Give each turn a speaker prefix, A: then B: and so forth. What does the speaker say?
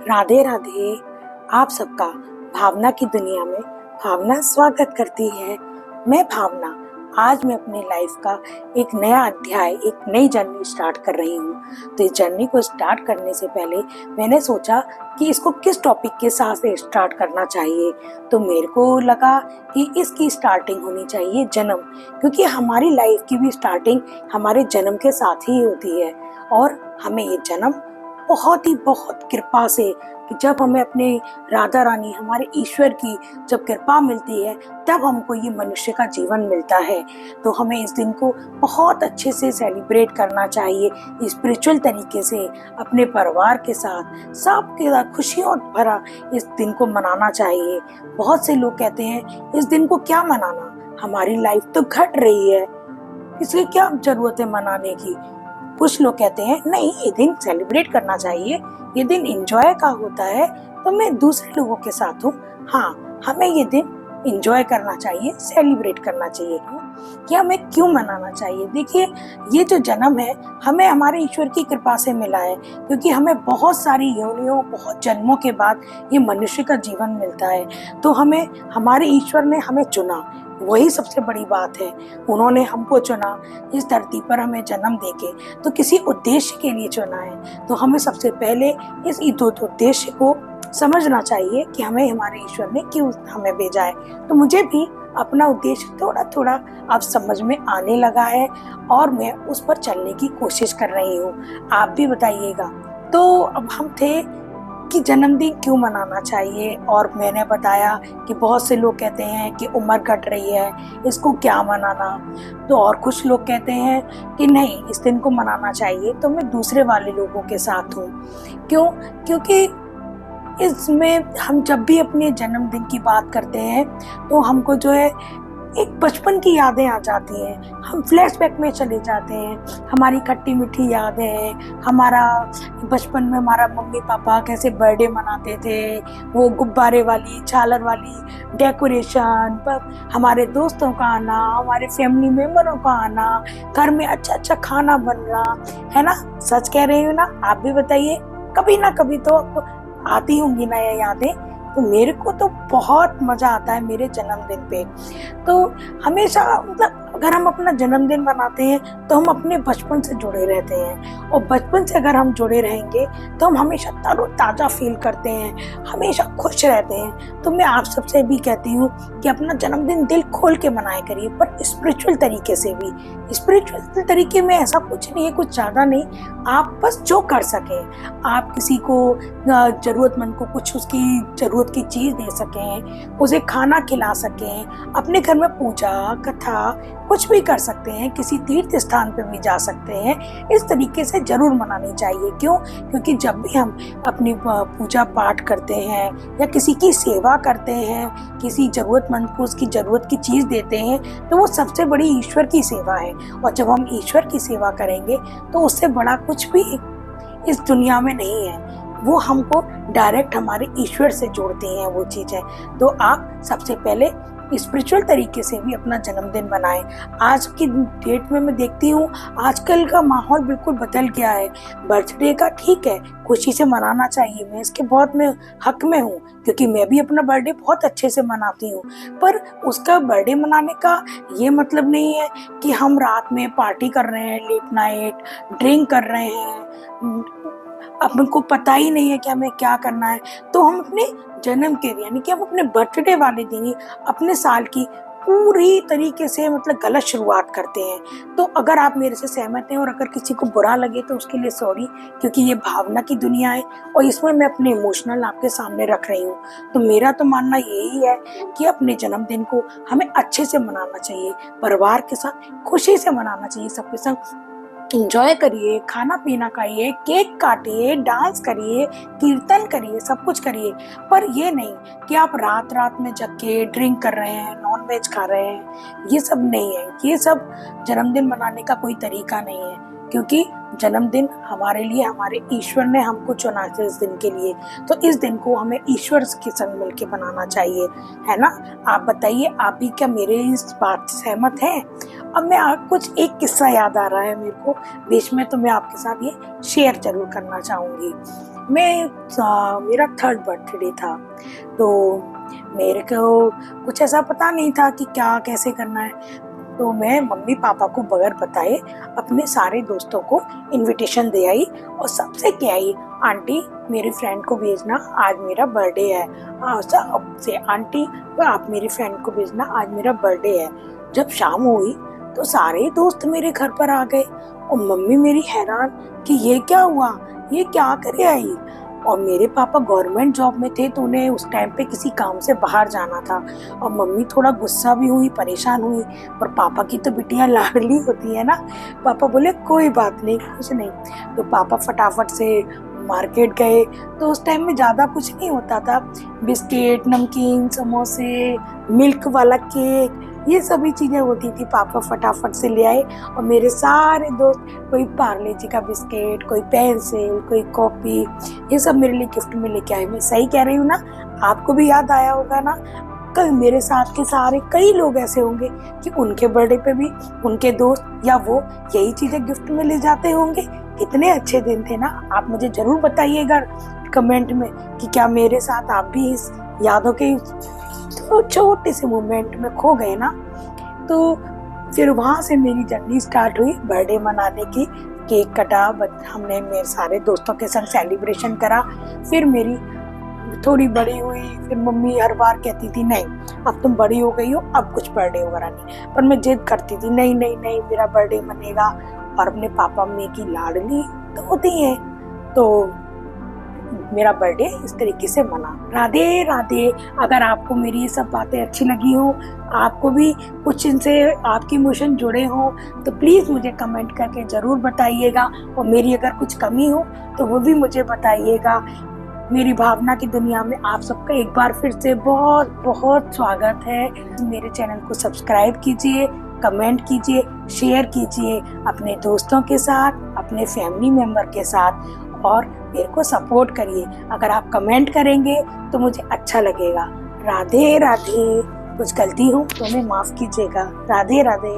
A: राधे राधे। आप सबका भावना की दुनिया में भावना स्वागत करती है। मैं भावना आज मैं अपनी लाइफ का एक नया अध्याय, एक नई जर्नी स्टार्ट कर रही हूँ। तो इस जर्नी को स्टार्ट करने से पहले मैंने सोचा कि इसको किस टॉपिक के साथ स्टार्ट करना चाहिए। तो मेरे को लगा कि इसकी स्टार्टिंग होनी चाहिए जन्म, क्योंकि हमारी लाइफ की भी स्टार्टिंग हमारे जन्म के साथ ही होती है। और हमें ये जन्म बहुत कृपा से, कि जब हमें अपने राधा रानी हमारे ईश्वर की जब कृपा मिलती है तब हमको ये मनुष्य का जीवन मिलता है। तो हमें इस दिन को बहुत अच्छे से सेलिब्रेट करना चाहिए, स्पिरिचुअल तरीके से अपने परिवार के साथ सबके साथ खुशियों भरा इस दिन को मनाना चाहिए। बहुत से लोग कहते हैं इस दिन को क्या मनाना, हमारी लाइफ तो घट रही है, इसकी क्या जरूरत है मनाने की। कुछ लोग कहते हैं नहीं, ये दिन सेलिब्रेट करना चाहिए, ये दिन एंजॉय का होता है, तो मैं दूसरे लोगों के साथ हूँ। हाँ, हमें ये दिन एंजॉय करना चाहिए, सेलिब्रेट करना चाहिए। कि हमें क्यों मनाना चाहिए? देखिए, ये जो जन्म है हमें हमारे ईश्वर की कृपा से मिला है, क्योंकि हमें बहुत सारी योनियों, बहुत जन्मों के बाद ये मनुष्य का जीवन मिलता है। तो हमें हमारे ईश्वर ने हमें चुना, वही सबसे बड़ी बात है। उन्होंने हमको चुना इस धरती पर हमें जन्म देके, तो किसी उद्देश्य के लिए चुना है। तो हमें सबसे पहले इस उद्देश्य को समझना चाहिए कि हमें हमारे ईश्वर ने क्यों हमें भेजा है। तो मुझे भी अपना उद्देश्य थोड़ा थोड़ा अब समझ में आने लगा है और मैं उस पर चलने की कोशिश कर रही हूँ। आप भी बताइएगा। तो अब हम थे कि जन्मदिन क्यों मनाना चाहिए, और मैंने बताया कि बहुत से लोग कहते हैं कि उम्र घट रही है, इसको क्या मनाना। तो और कुछ लोग कहते हैं कि नहीं, इस दिन को मनाना चाहिए। तो मैं दूसरे वाले लोगों के साथ हूँ। क्यों? क्योंकि इसमें हम जब भी अपने जन्मदिन की बात करते हैं तो हमको जो है एक बचपन की यादें आ जाती हैं। हम फ्लैशबैक में चले जाते हैं, हमारी खट्टी मीठी यादें, हमारा बचपन में हमारा मम्मी पापा कैसे बर्थडे मनाते थे, वो गुब्बारे वाली, झालर वाली डेकोरेशन पर, हमारे दोस्तों का आना, हमारे फैमिली मेम्बरों का आना, घर में अच्छा खाना बन रहा है ना। सच कह रही हूँ ना? आप भी बताइए, कभी ना कभी तो आपको आती होंगी ना ये यादें। तो मेरे को तो बहुत मजा आता है मेरे जन्मदिन पे। तो हमेशा मतलब अगर हम अपना जन्मदिन मनाते हैं तो हम अपने बचपन से जुड़े रहते हैं, और बचपन से अगर हम जुड़े रहेंगे तो हम हमेशा तरोताजा फील करते हैं, हमेशा खुश रहते हैं। तो मैं आप सबसे भी कहती हूँ कि अपना जन्मदिन दिल खोल के मनाया करिए, पर स्पिरिचुअल तरीके से भी। स्पिरिचुअल तरीके में ऐसा कुछ नहीं है, कुछ ज़्यादा नहीं, आप बस जो कर सकें। आप किसी को ज़रूरतमंद को कुछ उसकी ज़रूरत की चीज़ दे सकें, उसे खाना खिला सकें, अपने घर में पूजा कथा कुछ भी कर सकते हैं, किसी तीर्थ स्थान पे भी जा सकते हैं। इस तरीके से जरूर मनानी चाहिए। क्यों? क्योंकि जब भी हम अपनी पूजा पाठ करते हैं या किसी की सेवा करते हैं, किसी ज़रूरतमंद को उसकी ज़रूरत की चीज़ देते हैं, तो वो सबसे बड़ी ईश्वर की सेवा है। और जब हम ईश्वर की सेवा करेंगे तो उससे बड़ा कुछ भी इस दुनिया में नहीं है। वो हमको डायरेक्ट हमारे ईश्वर से जोड़ती हैं वो चीज़ें। तो आप सबसे पहले स्पिरिचुअल तरीके से भी अपना जन्मदिन बनाएं। आज की डेट में मैं देखती हूँ आजकल का माहौल बिल्कुल बदल गया है। बर्थडे का ठीक है, खुशी से मनाना चाहिए, मैं इसके बहुत मैं हक में हूँ, क्योंकि मैं भी अपना बर्थडे बहुत अच्छे से मनाती हूँ। पर उसका बर्थडे मनाने का ये मतलब नहीं है कि हम रात में पार्टी कर रहे हैं, लेट नाइट ड्रिंक कर रहे हैं, अब हमको पता ही नहीं है कि हमें क्या करना है। तो हम अपने जन्म के यानी कि हम अपने बर्थडे वाले दिन ही अपने साल की पूरी तरीके से मतलब गलत शुरुआत करते हैं। तो अगर आप मेरे से सहमत हैं और अगर किसी को बुरा लगे तो उसके लिए सॉरी, क्योंकि ये भावना की दुनिया है और इसमें मैं अपने इमोशनल आपके सामने रख रही हूँ। तो मेरा तो मानना यही है कि अपने जन्मदिन को हमें अच्छे से मनाना चाहिए, परिवार के साथ खुशी से मनाना चाहिए, सबके साथ इंजॉय करिए, खाना पीना खाइए, केक काटिए, डांस करिए, कीर्तन करिए, सब कुछ करिए। पर ये नहीं कि आप रात रात में जग के ड्रिंक कर रहे हैं, नॉन वेज खा रहे हैं, ये सब नहीं है। ये सब जन्मदिन मनाने का कोई तरीका नहीं है, क्योंकि जन्मदिन हमारे लिए हमारे ईश्वर ने हमको चुना है इस दिन के लिए। तो इस दिन को हमें ईश्वर के संग मिल के बनाना चाहिए, है ना। आप बताइए, आप भी क्या मेरे इस बात से सहमत हैं? अब मैं कुछ एक किस्सा याद आ रहा है मेरे को बीच में, तो मैं आपके साथ ये शेयर जरूर करना चाहूँगी। मेरा 3rd बर्थडे था, तो मेरे को कुछ ऐसा पता नहीं था कि क्या कैसे करना है। तो मैं मम्मी पापा को बगैर बताए अपने सारे दोस्तों को इनविटेशन दे आई और सबसे कह आई, आंटी मेरी फ्रेंड को भेजना, आज मेरा बर्थडे है। अब से आंटी आप मेरी फ्रेंड को भेजना, आज मेरा बर्थडे है। जब शाम हुई तो सारे दोस्त मेरे घर पर आ गए और मम्मी मेरी हैरान कि ये क्या हुआ, ये क्या करे आई। और मेरे पापा गवर्नमेंट जॉब में थे तो उन्हें उस टाइम पे किसी काम से बाहर जाना था और मम्मी थोड़ा गुस्सा भी हुई, परेशान हुई। पर पापा की तो बिटियां लाडली होती है ना, पापा बोले कोई बात नहीं, कुछ नहीं। तो पापा फटाफट से मार्केट गए। तो उस टाइम में ज़्यादा कुछ नहीं होता था, बिस्किट, नमकीन, समोसे, मिल्क वाला केक, ये सभी चीज़ें होती थी। पापा फटाफट से ले आए और मेरे सारे दोस्त, कोई पार्ले जी का बिस्किट, कोई पेंसिल, कोई कॉपी, ये सब मेरे लिए गिफ्ट में लेके आए। मैं सही कह रही हूँ ना? आपको भी याद आया होगा ना? कल मेरे साथ के सारे कई लोग ऐसे होंगे कि उनके बर्थडे पे भी उनके दोस्त या वो यही चीज़ें गिफ्ट में ले जाते होंगे। कितने अच्छे दिन थे ना। आप मुझे ज़रूर बताइएगा कमेंट में कि क्या मेरे साथ आप भी इस यादों के तो छोटे से मोमेंट में खो गए ना। तो फिर वहाँ से मेरी जर्नी स्टार्ट हुई बर्थडे मनाने की। केक कटा, हमने मेरे सारे दोस्तों के संग सेलिब्रेशन करा। फिर मेरी थोड़ी बड़ी हुई, फिर मम्मी हर बार कहती थी नहीं अब तुम बड़ी हो गई हो, अब कुछ बर्थडे वगैरह नहीं। पर मैं जिद करती थी नहीं नहीं नहीं मेरा बर्थडे मनेगा। और अपने पापा मम्मी की लाडली तो होती है, तो मेरा बर्थडे इस तरीके से मना। राधे राधे। अगर आपको मेरी ये सब बातें अच्छी लगी हो, आपको भी कुछ इनसे आपके इमोशन जुड़े हो, तो प्लीज़ मुझे कमेंट करके ज़रूर बताइएगा। और मेरी अगर कुछ कमी हो तो वो भी मुझे बताइएगा। मेरी भावना की दुनिया में आप सबका एक बार फिर से बहुत बहुत स्वागत है। मेरे चैनल को सब्सक्राइब कीजिए, कमेंट कीजिए, शेयर कीजिए अपने दोस्तों के साथ, अपने फैमिली मेम्बर के साथ, और मेरे को सपोर्ट करिए। अगर आप कमेंट करेंगे तो मुझे अच्छा लगेगा। राधे राधे। कुछ गलती हो तो हमें माफ़ कीजिएगा। राधे राधे।